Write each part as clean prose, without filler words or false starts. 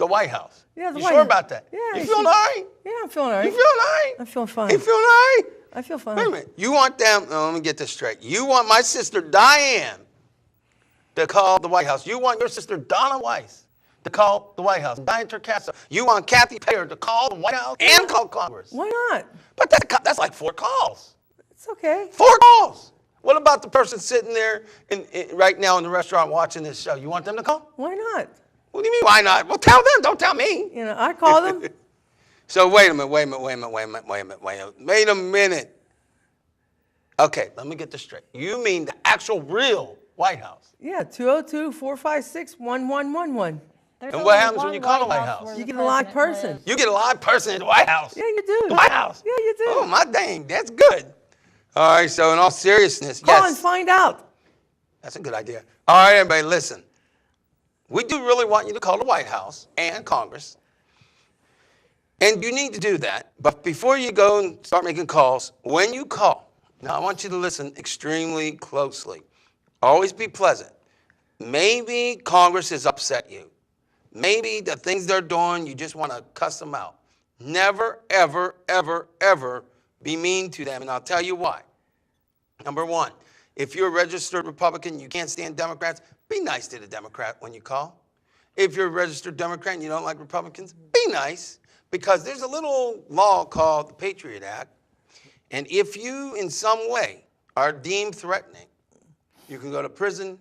White House. Yeah, the you White sure House. about that? Yeah. You feeling all right? Yeah, I'm feeling all right. You feeling all right? I'm feeling fine. You feeling all right? I feel fine. Wait a minute. You want them, let me get this straight. You want my sister Diane to call the White House. You want your sister Donna Weiss to call the White House. Diane Torcaso. You want Kathy Payer to call the White House and call Congress. Why not? But that's like 4 calls. It's okay. 4 calls. What about the person sitting there right now in the restaurant watching this show? You want them to call? Why not? What do you mean, why not? Well, tell them. Don't tell me. You know, I call them. So wait a minute. Okay, let me get this straight. You mean the actual real White House? Yeah, 202-456-1111. And what happens when you call the White House? You get a live person. You get a live person at the White House? Yeah, you do. The White House? Yeah, you do. Oh, my dang, that's good. All right, so in all seriousness, Call yes. and find out. That's a good idea. All right, everybody, listen. We do really want you to call the White House and Congress. And you need to do that. But before you go and start making calls, when you call, now I want you to listen extremely closely. Always be pleasant. Maybe Congress has upset you. Maybe the things they're doing, you just want to cuss them out. Never, ever, ever, ever be mean to them, and I'll tell you why. Number one, if you're a registered Republican, you can't stand Democrats, be nice to the Democrat when you call. If you're a registered Democrat and you don't like Republicans, be nice, because there's a little law called the Patriot Act, and if you in some way are deemed threatening, you can go to prison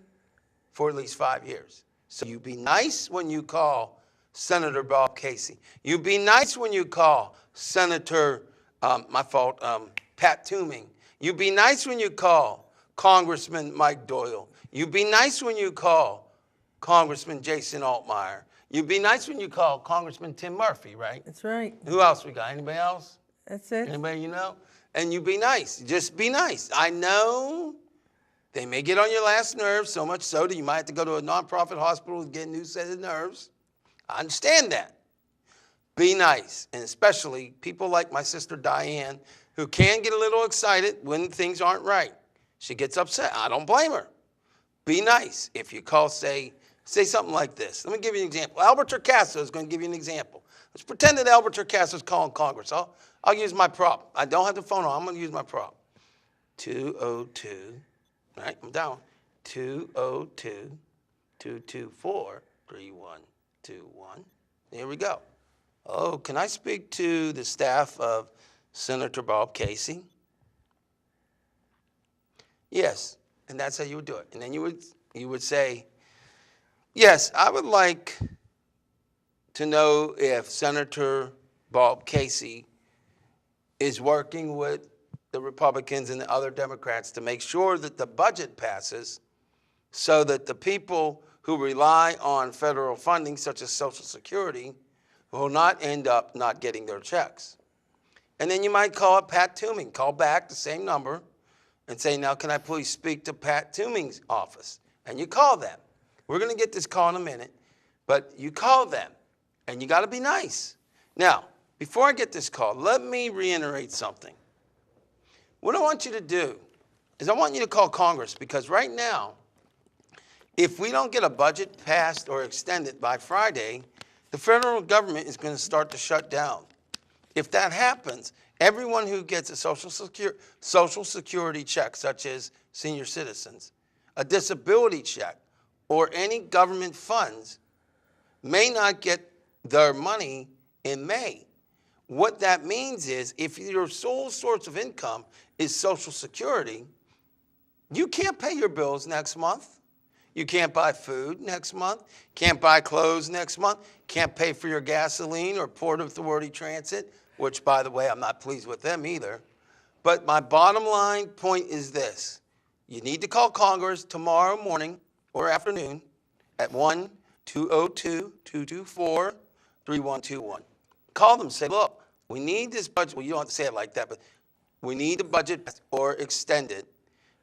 for at least 5 years. So you be nice when you call Senator Bob Casey. You be nice when you call Senator, Pat Toomey. You be nice when you call Congressman Mike Doyle. You be nice when you call Congressman Jason Altmaier. You be nice when you call Congressman Tim Murphy, right? That's right. Who else we got? Anybody else? That's it. Anybody you know? And you be nice. Just be nice. I know they may get on your last nerves, so much so that you might have to go to a nonprofit hospital and get a new set of nerves. I understand that. Be nice, and especially people like my sister Diane, who can get a little excited when things aren't right. She gets upset. I don't blame her. Be nice. If you call, say something like this. Let me give you an example. Albert Torcaso is going to give you an example. Let's pretend that Albert Torcaso is calling Congress. I'll use my prop. I don't have the phone on. I'm going to use my prop. 202, right? I'm down. 202-224-3121. There we go. Oh, can I speak to the staff of Senator Bob Casey? Yes, and that's how you would do it. And then you would say, yes, I would like to know if Senator Bob Casey is working with the Republicans and the other Democrats to make sure that the budget passes so that the people who rely on federal funding, such as Social Security, will not end up not getting their checks. And then you might call up Pat Toomey, call back the same number, and say, now can I please speak to Pat Toomey's office? And you call them. We're going to get this call in a minute, but you call them, and you got to be nice. Now, before I get this call, let me reiterate something. What I want you to do is I want you to call Congress, because right now, if we don't get a budget passed or extended by Friday, the federal government is going to start to shut down. If that happens, everyone who gets a Social Security check, such as senior citizens, a disability check, or any government funds, may not get their money in May. What that means is if your sole source of income is Social Security, you can't pay your bills next month. You can't buy food next month, can't buy clothes next month, can't pay for your gasoline or Port Authority Transit, which, by the way, I'm not pleased with them either. But my bottom line point is this. You need to call Congress tomorrow morning or afternoon at 1-202-224-3121. Call them, say, look, we need this budget. Well, you don't have to say it like that, but we need the budget or extended,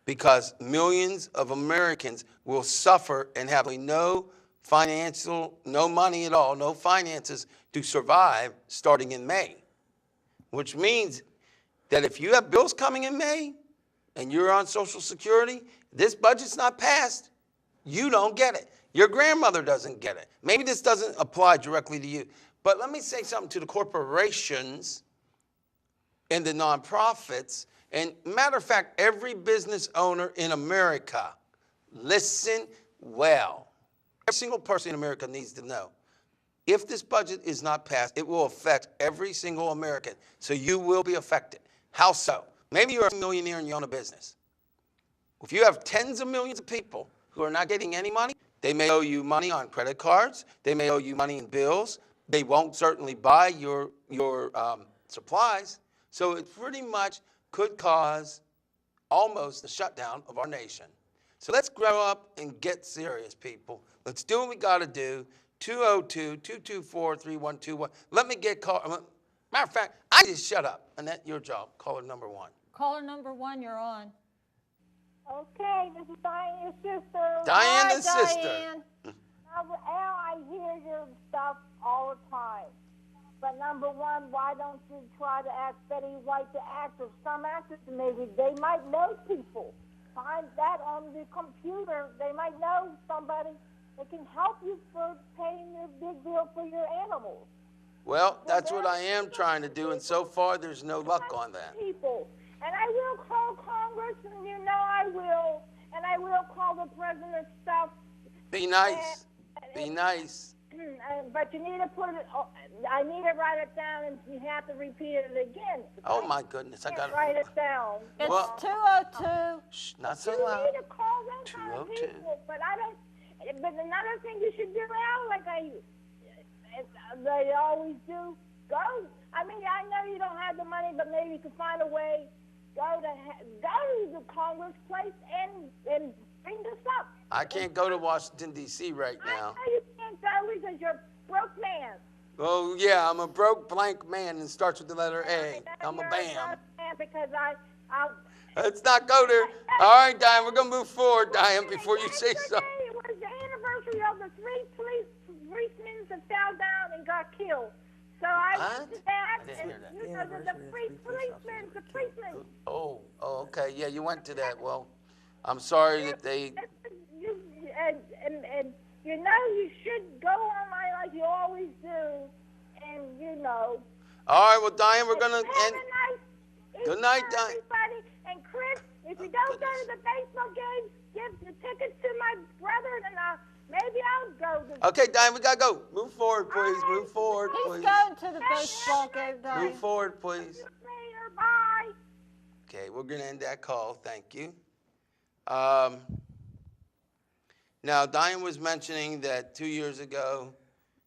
because millions of Americans will suffer and have no money at all, no finances to survive starting in May. Which means that if you have bills coming in May and you're on Social Security, this budget's not passed, you don't get it. Your grandmother doesn't get it. Maybe this doesn't apply directly to you. But let me say something to the corporations and the nonprofits. And matter of fact, every business owner in America, listen well. Every single person in America needs to know. If this budget is not passed, it will affect every single American. So you will be affected. How so? Maybe you're a millionaire and you own a business. If you have tens of millions of people who are not getting any money, they may owe you money on credit cards. They may owe you money in bills. They won't certainly buy your supplies. So it pretty much could cause almost the shutdown of our nation. So let's grow up and get serious, people. Let's do what we got to do. 202-224-3121. Let me get call. Matter of fact, I just shut up. Annette, your job. Caller number 1. Caller number 1, you're on. Okay, this is Diane, your sister. Diane, Hi, the sister. Diane. Al, I hear your stuff all the time. But number one, why don't you try to ask Betty White, the actress? Some actors, maybe, they might know people. Find that on the computer. They might know somebody that can help you for paying your big bill for your animals. Well, that's what I am trying to do, and so far there's no luck on that. People. And I will call Congress, and you know I will. And I will call the president stuff. Be nice. Be nice. But you need to put it, I need to write it down, and you have to repeat it again. Oh, my goodness. I got to write it down. It's Well- 202. Shh, not so You loud. need to call those kind of 202. people. But I don't, but another thing you should do, Al, like they always do, go. I mean, I know you don't have the money, but maybe you can find a way. Go to the Congress place and bring this up. I can't go to Washington, D.C. right I now. know you can't go because you're a broke man. Oh, yeah, I'm a broke blank man and starts with the letter A. I'm a You're bam. broke man because I'll Let's not go there. All right, Diane, we're going to move forward, Diane, before you say something. Yesterday was the anniversary of the 3 policemen that fell down and got killed. So I went to that, I didn't and hear that. you know, the policemen. Oh, okay. Yeah, you went to that. Well, I'm sorry that they... And you know you should go online like you always do, and you know. All right, well, Diane, we're going to Have end... a nice Good night, Easter, Diane. everybody. And Chris, if you don't go to the baseball games, give the tickets to my brother, and maybe I'll go. Okay, Diane, we got to go. Move forward, please. Move forward, He's please. going to the baseball game, Diane. Move forward, please. Later, bye. Okay, we're going to end that call. Thank you. Now, Diane was mentioning that 2 years ago,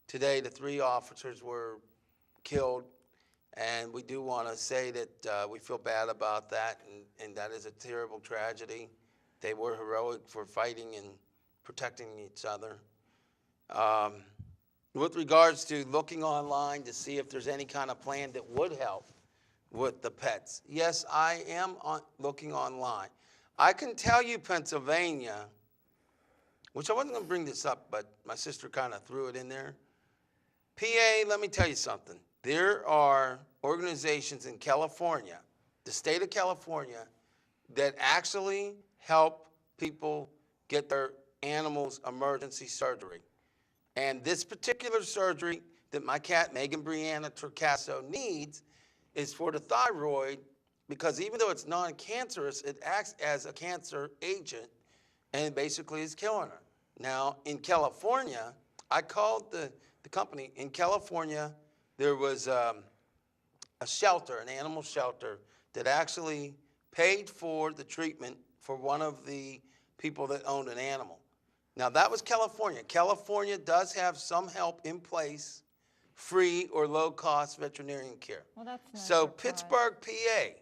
today, the 3 officers were killed. And we do want to say that we feel bad about that, and that is a terrible tragedy. They were heroic for fighting and protecting each other. With regards to looking online to see if there's any kind of plan that would help with the pets, yes, I am looking online. I can tell you Pennsylvania, which I wasn't going to bring this up, but my sister kind of threw it in there. PA, let me tell you something. There are organizations in California, the state of California, that actually help people get their animals emergency surgery. And this particular surgery that my cat, Megan Brianna Torcaso, needs is for the thyroid, because even though it's non-cancerous, it acts as a cancer agent and basically is killing her. Now, in California, I called the company. In California, there was a shelter, an animal shelter, that actually paid for the treatment for one of the people that owned an animal. Now, that was California. California does have some help in place, free or low-cost veterinarian care. Well, that's no So surprise. Pittsburgh, PA,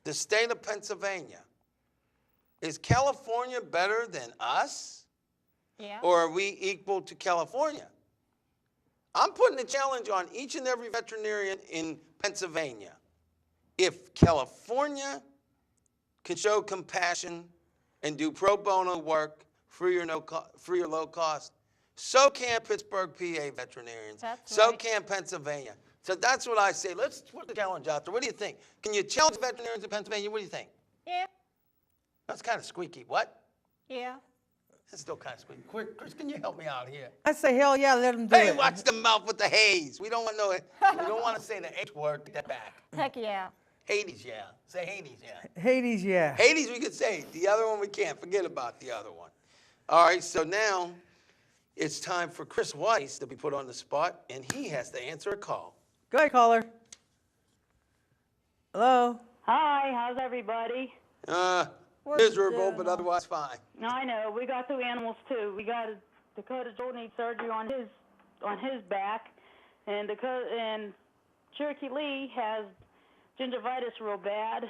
the state of Pennsylvania, is California better than us? Yeah. Or are we equal to California? I'm putting a challenge on each and every veterinarian in Pennsylvania. If California can show compassion and do pro bono work, free or low cost, so can Pittsburgh, PA veterinarians. That's so right. can Pennsylvania. So that's what I say. Let's put the challenge out there. What do you think? Can you challenge veterinarians in Pennsylvania? What do you think? Yeah. That's kind of squeaky. What? Yeah. That's still kind of squeaky. Chris, can you help me out here? I say, hell yeah, let him do Hey, it. watch the mouth with the haze. We don't want to know it. We don't want to say the H word. Take that back. Heck yeah. Hades, yeah. Say Hades, yeah. Hades, yeah. Hades, we could say. The other one, we can't. Forget about the other one. All right, so now it's time for Chris Weiss to be put on the spot, and he has to answer a call. Go ahead, caller. Hello? Hi, how's everybody? We're Miserable, doing but all- otherwise fine. I know, we got two animals too. We got Dakota Joel needs surgery on his back, and Cherokee Lee has gingivitis real bad.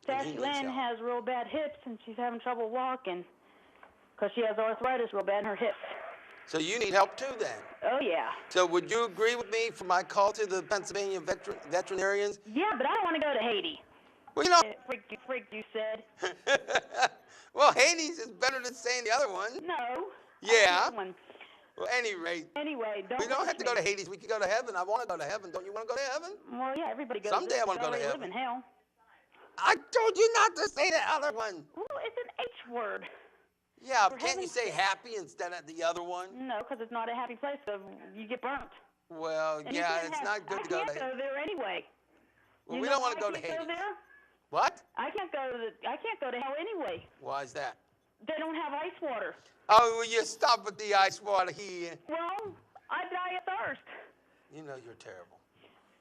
Sassy needs Lynn help. has real bad hips, and she's having trouble walking because she has arthritis real bad in her hips. So you need help too then. Oh yeah. So would you agree with me for my call to the Pennsylvania veterinarians? Yeah, but I don't want to go to Haiti. Well, you know, Freak, you said. well, Hades is better than saying the other one. No. Yeah. That one. Well, any rate, Anyway, we don't have to go to me. Hades. We can go to heaven. I want to go to heaven. Don't you want to go to heaven? Well, yeah, everybody goes. Someday I there. wanna go to They heaven. live in hell. I told you not to say the other one. Well, it's an H word. Yeah, For can't you heaven's say sake. happy instead of the other one? No, because it's not a happy place, so you get burnt. Well, And you yeah, can't it's have- not good to go I to can't Hades. go there anyway. Well, You we know don't want to why go I to can't Hades. there? What? I can't go to hell anyway. Why is that? They don't have ice water. Oh, will you stop with the ice water here? Well, I die of thirst. You know you're terrible.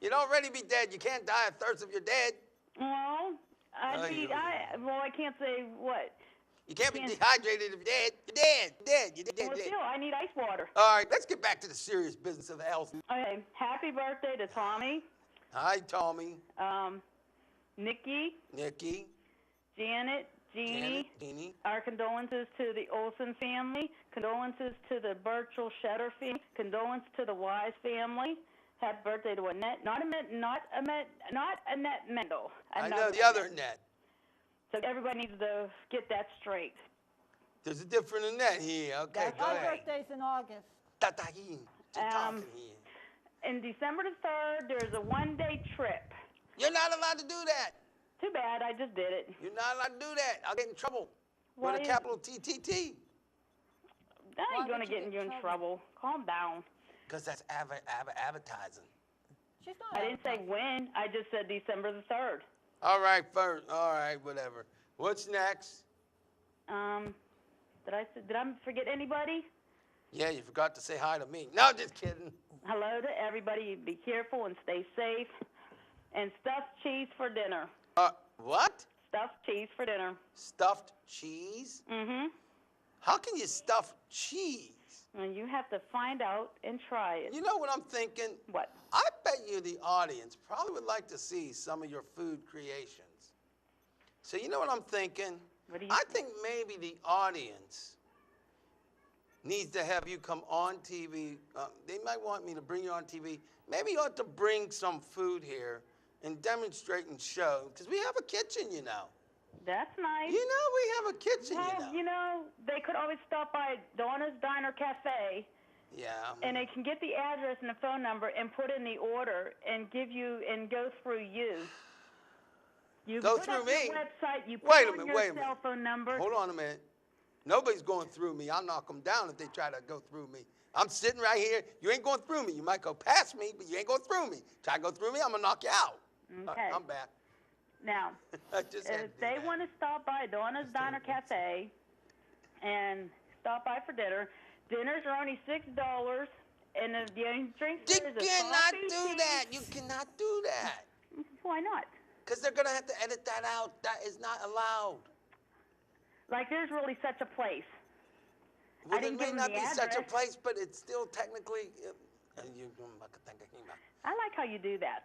You'd already be dead. You can't die of thirst if you're dead. Well, you- I can't say what. You can't be Can't- dehydrated if you're dead. You're dead. Dead. You're dead. Well, dead. still, I need ice water. All right, let's get back to the serious business of health. Okay, happy birthday to Tommy, Hi, Tommy, Nikki, Nikki, Janet, Jeannie. Jeannie. Our condolences to the Olson family. Condolences to the Birchall Shetter family. Condolences to the Wise family. Happy birthday to Annette. Not Annette Mendel. I know Another the other Annette. net. So everybody needs to get that straight. There's a different net here. Okay, That's go My ahead. birthday's in August. Tatahin. Just talking here. In December the 3rd, there's a one-day trip. You're not allowed to do that. Too bad, I just did it. You're not allowed to do that. I'll get in trouble Why with a is- capital TTT. That Why ain't gonna would you get get you in in trouble. Calm down. Because that's advertising. She's not. I didn't say advertising. when. I just said December the 3rd. All right, first. All right, whatever. What's next? Did I forget anybody? Yeah, you forgot to say hi to me. No, just kidding. Hello to everybody. Be careful and stay safe. And stuffed cheese for dinner. What? Stuffed cheese for dinner. Stuffed cheese? Mm-hmm. How can you stuff cheese? And you have to find out and try it. You know what I'm thinking? What? I bet you the audience probably would like to see some of your food creations. So you know what I'm thinking? What do you I think maybe the audience needs to have you come on TV. They might want me to bring you on TV. Maybe you ought to bring some food here and demonstrate and show, because we have a kitchen, you know. That's nice. You know we have a kitchen, Well, you know. they could always stop by Donna's Diner Cafe, Yeah. and they can get the address and the phone number and put in the order and give you and go through you. You Go put through up me? Your website. You put Wait a on minute, your wait a minute. cell phone number. Hold on a minute. Nobody's going through me. I'll knock them down if they try to go through me. I'm sitting right here. You ain't going through me. You might go past me, but you ain't going through me. Try to go through me, I'm going to knock you out. Okay. I'm back. Now, I just had to if do they that. want to stop by Donna's Diner Cafe and stop by for dinner, dinners are only $6, and the only drink You there is a cannot coffee, do tea. that. You cannot do that. Why not? Because they're going to have to edit that out. That is not allowed. Like, there's really such a place. Well, I there didn't may give 'em not the be such a address. place, but it's still technically. I like how you do that.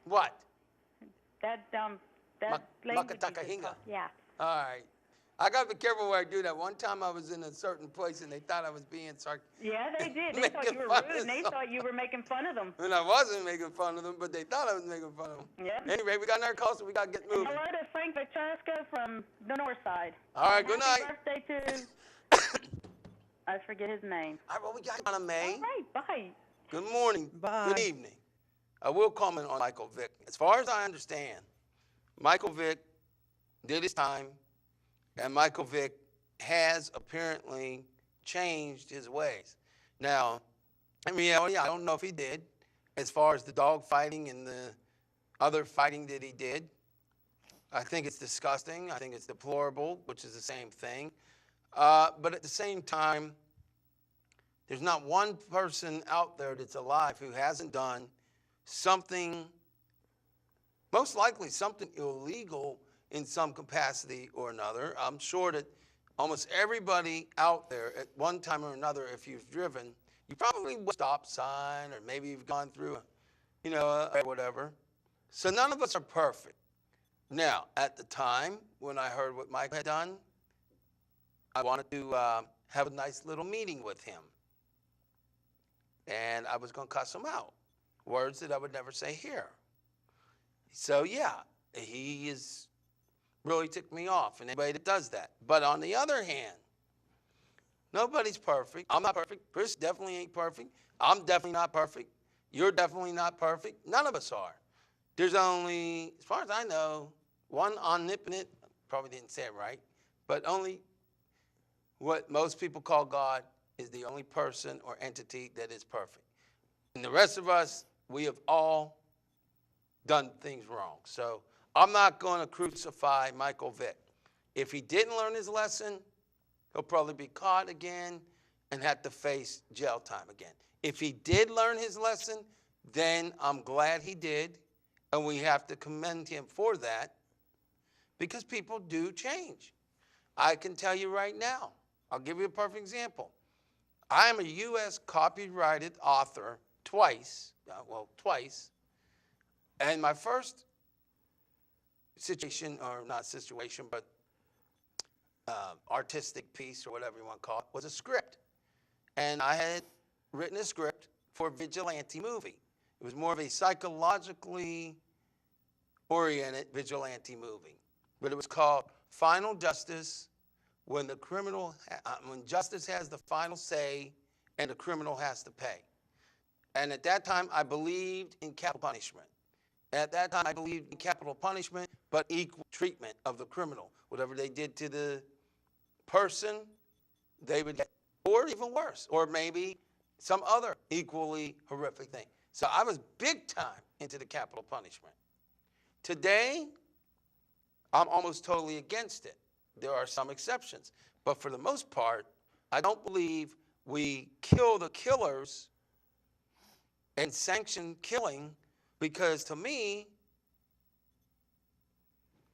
What? That lady that you just Makatakahinga. talked- Yeah. All right. I got to be careful where I do that. One time I was in a certain place and they thought I was being sarcastic. Yeah, they did. They thought Making you were fun rude, of and they some- thought you were making fun of them. And I wasn't making fun of them, but they thought I was making fun of them. Yeah. Anyway, we got another call, so we got to get moving. Hello to Frank Victorasco from the north side. All right, good Happy night. birthday to... I forget his name. All right, well, we got Anna May. All right, bye. Good morning. Bye. Good evening. I will comment on Michael Vick. As far as I understand, Michael Vick did his time, and Michael Vick has apparently changed his ways. Now, in reality, I don't know if he did, as far as the dog fighting and the other fighting that he did. I think it's disgusting. I think it's deplorable, which is the same thing. But at the same time, there's not one person out there that's alive who hasn't done something, most likely something illegal in some capacity or another. I'm sure that almost everybody out there at one time or another, if you've driven, you probably would stop sign, or maybe you've gone through whatever. So none of us are perfect. Now, at the time when I heard what Mike had done, I wanted to have a nice little meeting with him. And I was going to cuss him out. Words that I would never say here. So, yeah, he is really ticked me off, and anybody that does that. But on the other hand, nobody's perfect. I'm not perfect. Chris definitely ain't perfect. I'm definitely not perfect. You're definitely not perfect. None of us are. There's only, as far as I know, one omnipotent, probably didn't say it right, but only what most people call God is the only person or entity that is perfect. And the rest of us, we have all done things wrong. So I'm not going to crucify Michael Vick. If he didn't learn his lesson, he'll probably be caught again and have to face jail time again. If he did learn his lesson, then I'm glad he did, and we have to commend him for that, because people do change. I can tell you right now, I'll give you a perfect example. I am a U.S. copyrighted author twice, and my first situation, or not situation, but artistic piece, or whatever you want to call it, was a script. And I had written a script for a vigilante movie. It was more of a psychologically oriented vigilante movie. But it was called Final Justice, when justice has the final say and the criminal has to pay. And at that time, I believed in capital punishment. At that time, I believed in capital punishment, but equal treatment of the criminal. Whatever they did to the person, they would get, or even worse, or maybe some other equally horrific thing. So I was big time into the capital punishment. Today, I'm almost totally against it. There are some exceptions. But for the most part, I don't believe we kill the killers and sanction killing, because to me,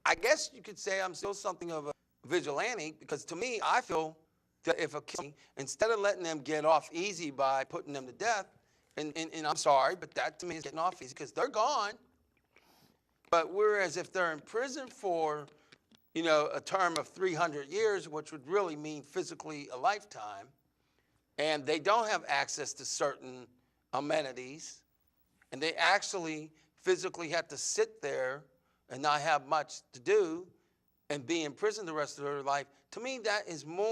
I guess you could say I'm still something of a vigilante, because to me, I feel that if a killing, instead of letting them get off easy by putting them to death, and I'm sorry, but that to me is getting off easy, because they're gone. But whereas if they're in prison for, a term of 300 years, which would really mean physically a lifetime, and they don't have access to certain amenities, and they actually physically have to sit there and not have much to do and be in prison the rest of their life, to me that is more